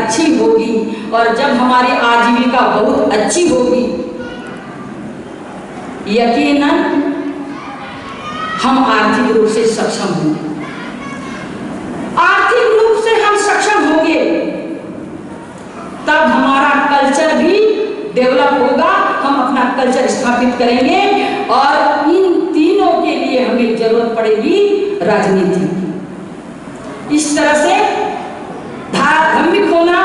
अच्छी होगी और जब हमारी आजीविका बहुत अच्छी होगी, यकीनन हम आर्थिक रूप से सक्षम होंगे। आर्थिक रूप से हम सक्षम होंगे तब हमारा कल्चर भी डेवलप होगा, हम अपना कल्चर स्थापित करेंगे और इन तीनों के लिए हमें जरूरत पड़ेगी राजनीति की। इस तरह से धार्मिक होना,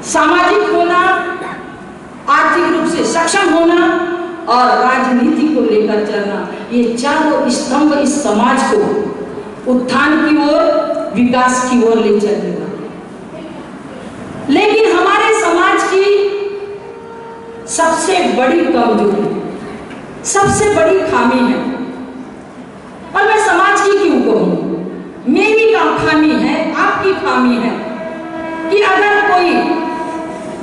सामाजिक होना, आर्थिक रूप से सक्षम होना और राजनीति को लेकर चलना, ये चारों स्तंभ इस समाज को उत्थान की ओर, विकास की ओर ले चलेगा। लेकिन हमारे समाज की सबसे बड़ी कमजोरी, सबसे बड़ी खामी है, और मैं समाज की क्यों कहूं, मेरी खामी है, आपकी खामी है कि अगर कोई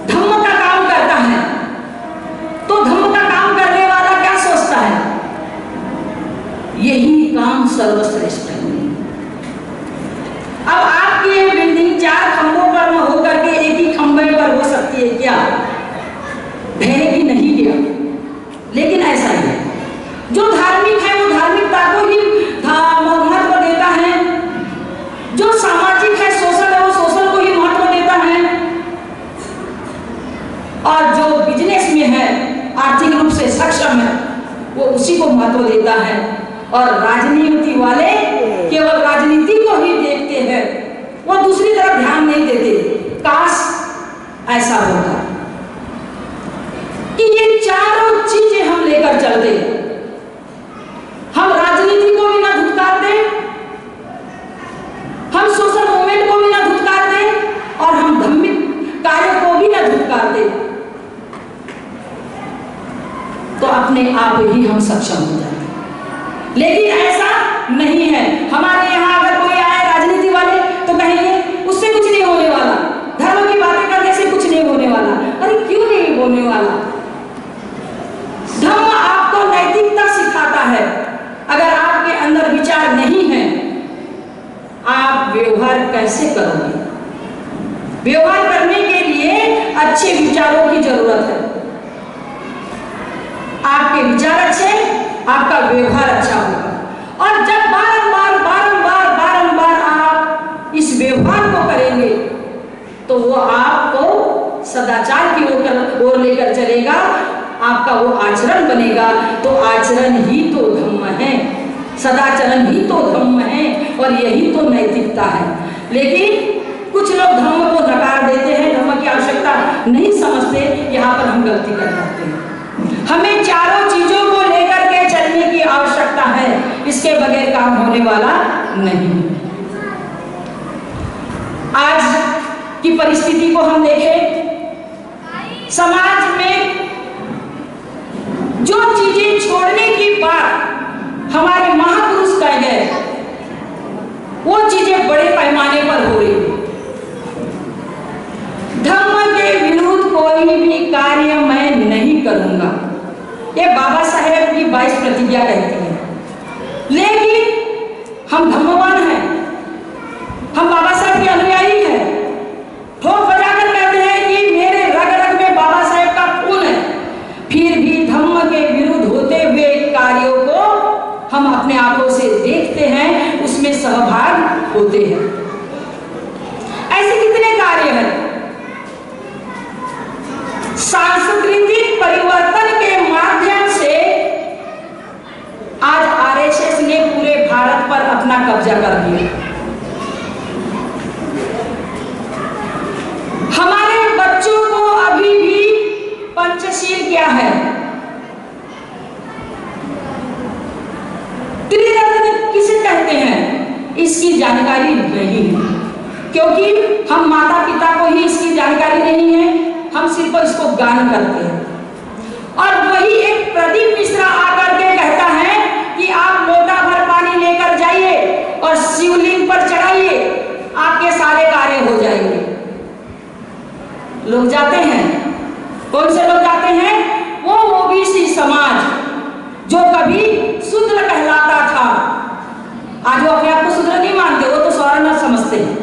धम्म का काम करता है तो धम्म का काम करने वाला क्या सोचता है, यही काम सर्वश्रेष्ठ है। अब आपकी ये बिल्डिंग 4 खंभों पर न होकर के एक ही खंभे पर हो सकती है क्या? ढहेगी नहीं गया, लेकिन ऐसा ही है। जो धार्मिक है वो धार्मिकता को ही महत्व देता है, जो सामाजिक है, सोशल है, वो सोशल को ही महत्व देता है, और जो बिजनेस में है, आर्थिक रूप से सक्षम है, वो उसी को महत्व देता है। और राजनीति वाले केवल राजनीति को ही देखते हैं, वो दूसरी तरफ ध्यान नहीं देते। काश ऐसा होता कि ये चारों चीजें हम लेकर चलते, हम राजनीति को भी ना धुतकार दें, हम सोशल मूवमेंट को भी ना धुतकार दें और हम धार्मिक कार्य को भी ना धुतकार दें, तो अपने आप ही हम सक्षम हो जाते। लेकिन ऐसा नहीं है। हमारे यहाँ अगर कोई आए राजनीति वाले तो कहेंगे उससे कुछ नहीं होने वाला, धर्म की बातें करने से कुछ नहीं होने वाला। अरे क्यों नहीं होने वाला? धर्म आपको नैतिकता सिखाता है। अगर आपके अंदर विचार नहीं है, आप व्यवहार कैसे करोगे? व्यवहार करने के लिए अच्छे विचारों की जरूरत है। आपके विचार अच्छे, आपका व्यवहार अच्छा होगा। और जब बारंबार बारंबार बारंबार आप इस व्यवहार को करेंगे तो वो आपको सदाचार की ओर लेकर चलेगा, आपका वो आचरण बनेगा। तो आचरण ही तो धम्म है, सदाचरण ही तो धम्म है और यही तो नैतिकता है। लेकिन कुछ लोग धम्म को नकार देते हैं, धम्म की आवश्यकता नहीं समझते, यहाँ पर हम गलती कर जाते हैं। हमें चारों चीजों को लेकर के चलने की आवश्यकता है, इसके बगैर काम होने वाला नहीं। आज की परिस्थिति को हम देखें, समाज में जो चीजें छोड़ने की बात हमारे महापुरुष कह गए, वो चीजें बड़े पैमाने पर हो रही है। धर्म के विरुद्ध कोई भी कार्य मैं नहीं करूंगा, ये बाबा साहेब की 22 प्रतिज्ञा कहती है। लेकिन हम धर्मवान हैं, हम बाबा साहेब के अनुयायी हैं, ठोक बजाकर कहते हैं कि मेरे रग रग में बाबा साहेब का खून है, फिर भी धर्म के विरुद्ध होते हुए कार्यों को हम अपने आंखों से देखते हैं, उसमें सहभाग होते हैं। ऐसे कितने कार्य हैं। सांस्कृतिक परिवर्तन के माध्यम से आज आरएसएस ने पूरे भारत पर अपना कब्जा कर दिया। हमारे बच्चों को अभी भी पंचशील क्या है, त्रिरत्न किसे कहते हैं, इसकी जानकारी नहीं है, क्योंकि हम माता पिता को ही इसकी जानकारी नहीं है। हम सिर्फ इसको गान करते हैं। और वही एक प्रदीप मिश्रा आकर के कहता है कि आप लोटा भर पानी लेकर जाइए और शिवलिंग पर चढ़ाइए, आपके सारे कार्य हो जाएंगे। लोग जाते हैं, कौन से लोग जाते हैं? वो ओबीसी समाज जो कभी शूद्र कहलाता था, आज वो अपने आप को शूद्र नहीं मानते, वो तो स्वर्ण समझते हैं।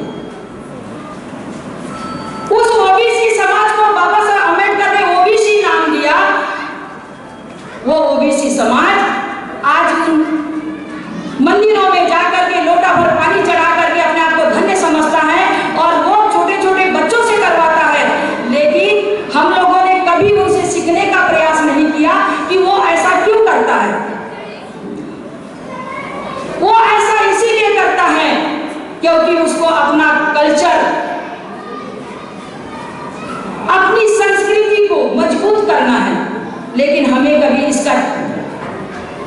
क्योंकि उसको अपना कल्चर, अपनी संस्कृति को मजबूत करना है। लेकिन हमें कभी इसकी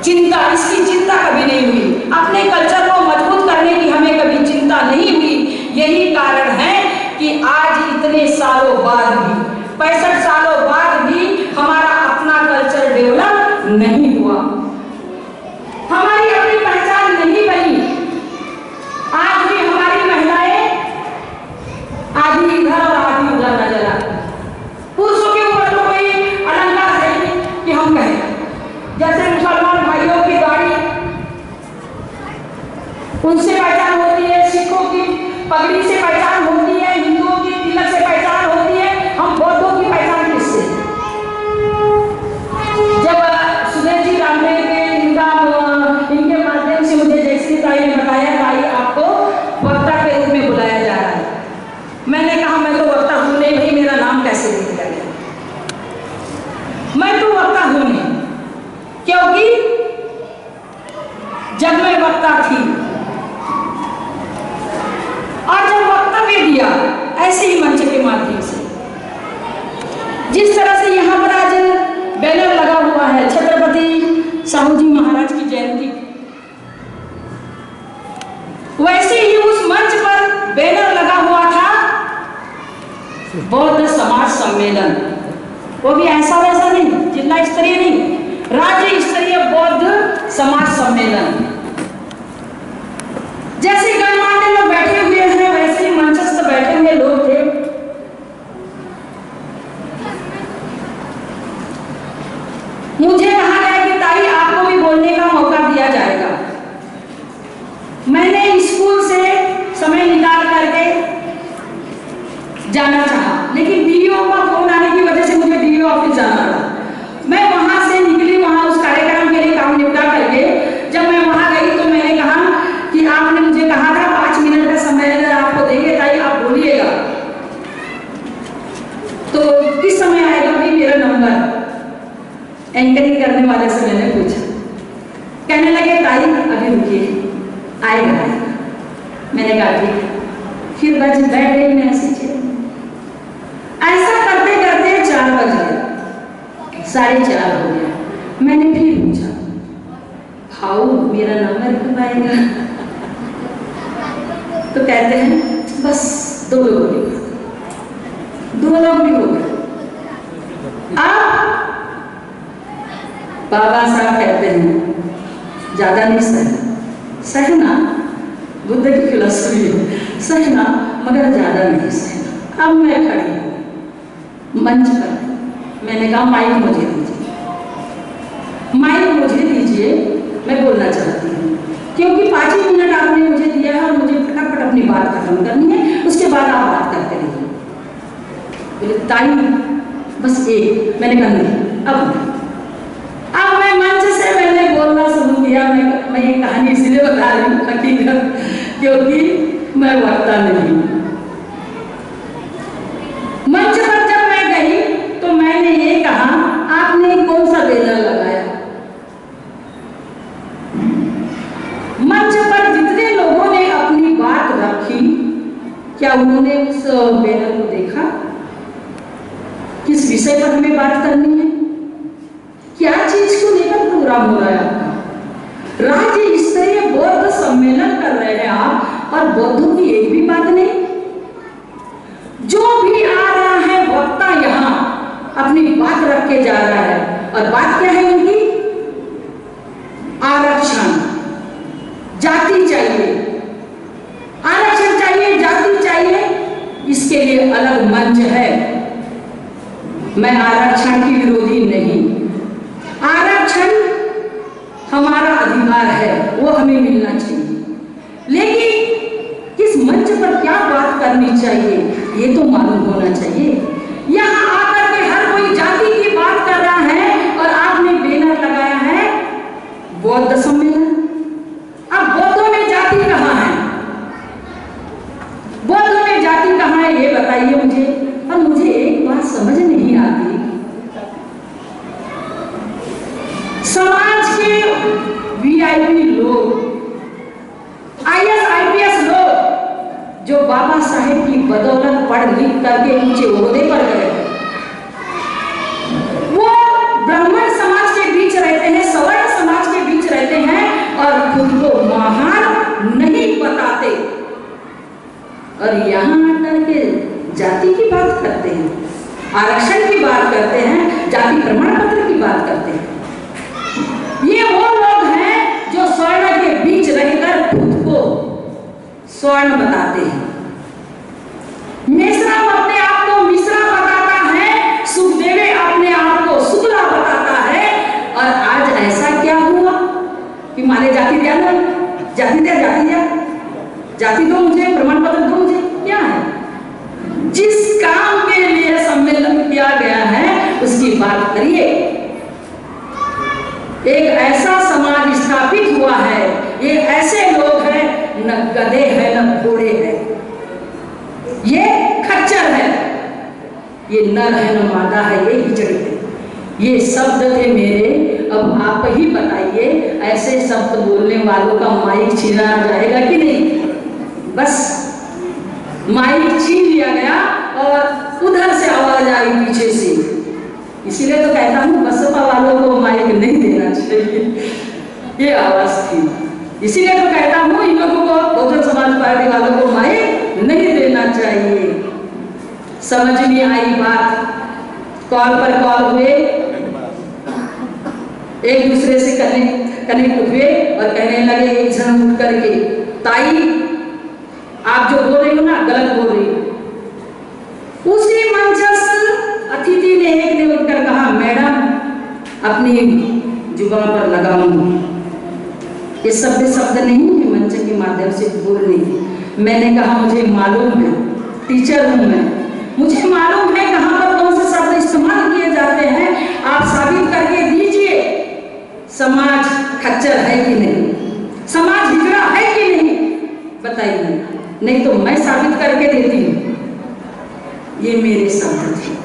चिंता कभी नहीं हुई। अपने कल्चर को मजबूत करने की हमें कभी चिंता नहीं हुई। यही कारण है कि आज इतने सालों बाद भी, 65 सालों बाद भी हमारा अपना कल्चर डेवलप नहीं हुआ, हमारी अपनी पहचान नहीं बनी। आज भी हमारी महिलाएं आधी इधर और आधी उधर नजर आती। पुरुषों के ऊपर तो कोई अलंकार है नहीं कि हम कहें। जैसे मुसलमान भाइयों की गाड़ी, उनसे पहचान होती है, सिखों की पगड़ी से पहचान होती है, हिंदुओं की तिलक से पहचान होती है, हम बौद्धों की पहचान किससे? जब सुधीर जी रामदेव के इनके माध्यम से मुझे जयश्री ताई ने बताया, ताई आपको वक्ता के रूप में बुलाया जा रहा है। मैंने कहा मैं तो वक्ता हूं नहीं भाई, मेरा नाम कैसे दे दिया गया? मैं तो वक्ता हूं नहीं, क्योंकि जब मैं वक्ता थी और जब वक्तव्य दिया ऐसे ही मंच के माध्यम से, जिस तरह से यहाँ पर आज बैनर लगा हुआ है छत्रपति साहू जी महाराज की जयंती, वैसे ही उस मंच पर बैनर लगा हुआ था बौद्ध समाज सम्मेलन। वो भी ऐसा वैसा नहीं, जिला स्तरीय नहीं, राज्य स्तरीय बौद्ध समाज सम्मेलन। जैसे गणमान्य लोग बैठे हुए हैं वैसे ही मंचस्थ बैठे हुए लोग थे। मुझे कहा गया कि ताई आपको भी बोलने का मौका दिया जाएगा। मैंने स्कूल से समय निकाल करके जाना चाहा, लेकिन डीईओ का फोन आने की वजह से मुझे डीईओ ऑफिस जाना पड़ा। मैं वहां से निकली, वहां उस कार्यक्रम के लिए काम निपटा करके जब मैं वहां गई तो मैंने कहा कि आपने मुझे कहा था 5 मिनट का समय आपको देंगे ताई, आप बोलिएगा। तो किस समय आएगा भाई मेरा नंबर? एंकरिंग करने वाले से मैंने पूछा। कहने लगे ताई अभी रुकिए, आएगा। मैंने कहा ठीक। फिर बैठ गई मैं ऐसी चीज। ऐसा करते करते 4 बज गए, 4:30 हो गया। मैंने फिर पूछा हाउ मेरा नंबर कब आएगा? तो कहते हैं बस 2 लोग भी हो गए। आप बाबा साहब कहते हैं ज्यादा नहीं सहना, बुद्ध की फिलॉसफी है, सहना मगर ज्यादा नहीं सहना। अब मैं खड़ी हूं मंच पर, मैंने कहा माइक मुझे दीजिए, माइक मुझे दीजिए, मैं बोलना चाहती हूँ। क्योंकि 5 ही मिनट आपने मुझे दिया है और मुझे फटाफट अपनी बात खत्म करनी है, उसके बाद आप बात करते रहिए। बोले ताई बस एक। मैंने कहा नहीं, अब मैं मंच से मैंने बोलना शुरू किया। मैं ये कहानी इसलिए बता रही हूँ हकीकत, क्योंकि मैं वक्ता नहीं। मंच पर जब मैं गई तो मैंने ये कहा आपने कौन सा बैनर लगाया? मंच पर जितने लोगों ने अपनी बात रखी, क्या उन्होंने उस बैनर को देखा? किस विषय पर हमें बात करनी है, क्या चीज को लेकर प्रोग्राम हो रहा है आपका? राज्य स्तरीय बौद्ध सम्मेलन कर रहे हैं आप और बौद्धों की एक भी बात नहीं। जो भी आ रहा है वक्ता यहाँ अपनी बात रख के जा रहा है, और बात क्या है उनकी? आरक्षण, जाति चाहिए, आरक्षण चाहिए, जाति चाहिए। इसके लिए अलग मंच है। मैं आरक्षण की विरोधी नहीं, आरक्षण हमारा अधिकार है, वो हमें मिलना चाहिए, लेकिन किस मंच पर क्या बात करनी चाहिए ये तो मालूम होना चाहिए। यहाँ आकर के हर कोई जाति की बात कर रहा है और आपने बैनर लगाया है बौद्ध सम्मेलन। अब बौद्धों में जाति कहाँ है? बौद्धों में जाति कहाँ है ये बताइए मुझे। और मुझे एक बात समझ नहीं आती, समाज के वीआईपी लोग, आईएएस आईपीएस लोग बाबा साहेब की बदौलत पढ़ लिख करके ऊंचे ओहदे पर गए, वो ब्राह्मण समाज के बीच रहते हैं, सवर्ण समाज के बीच रहते हैं और खुद को महान नहीं बताते, और यहाँ आकर के जाति की बात करते हैं, आरक्षण की बात करते हैं, जाति प्रमाण पत्र की बात करते हैं। ये वो लोग हैं जो स्वर्ण के बीच रहकर खुद को स्वर्ण बताते हैं। मिश्रा अपने आप को मिश्रा बताता है, सुखदेव अपने आप को शुक्ला बताता है। और आज ऐसा क्या हुआ कि माने जाति दिया ना, जाति दिया, जाति दिया, जाति दो मुझे, प्रमाण पत्र दो मुझे, क्या है? जिस काम के लिए सम्मेलन किया गया है उसकी बात करिए। एक ऐसा समाज स्थापित हुआ है, ये ऐसे लोग हैं, न गधे हैं न घोड़े हैं, ये खच्चर है, ये नर है न मादा है, ये हिजड़े है। ये शब्द थे मेरे, अब आप ही बताइए ऐसे शब्द बोलने वालों का माइक छीना जाएगा कि नहीं? बस माइक छीन लिया गया और उधर से आवाज आई पीछे से। इसीलिए तो कहता हूँ बसपा वालों को माइक नहीं देना चाहिए, ये आवाज थी। इसीलिए तो कहता हूँ इन लोगों को, बहुजन समाज पार्टी वालों को माइक नहीं देना चाहिए। समझ में आई बात? कॉल पर कॉल हुए, एक दूसरे से कनेक्ट हुए और कहने लगे एक जन उठ करके, ताई आप जो बोल रही हो ना गलत बोल रही हो। उसी मंचस्थ अतिथि ने एक ने उठकर कहा, मैडम अपनी जुबान पर लगाऊंगी, ये शब्द नहीं है मंच के माध्यम से बोलने की। मैंने कहा मुझे मालूम है, टीचर हूं मैं, मुझे मालूम है कहां पर कौन से शब्द इस्तेमाल किए जाते हैं। आप साबित करके दीजिए समाज खच्चर है कि नहीं, समाज हिजड़ा है कि नहीं, बताइए, नहीं तो मैं साबित करके देती हूँ। ये मेरे शब्द थे।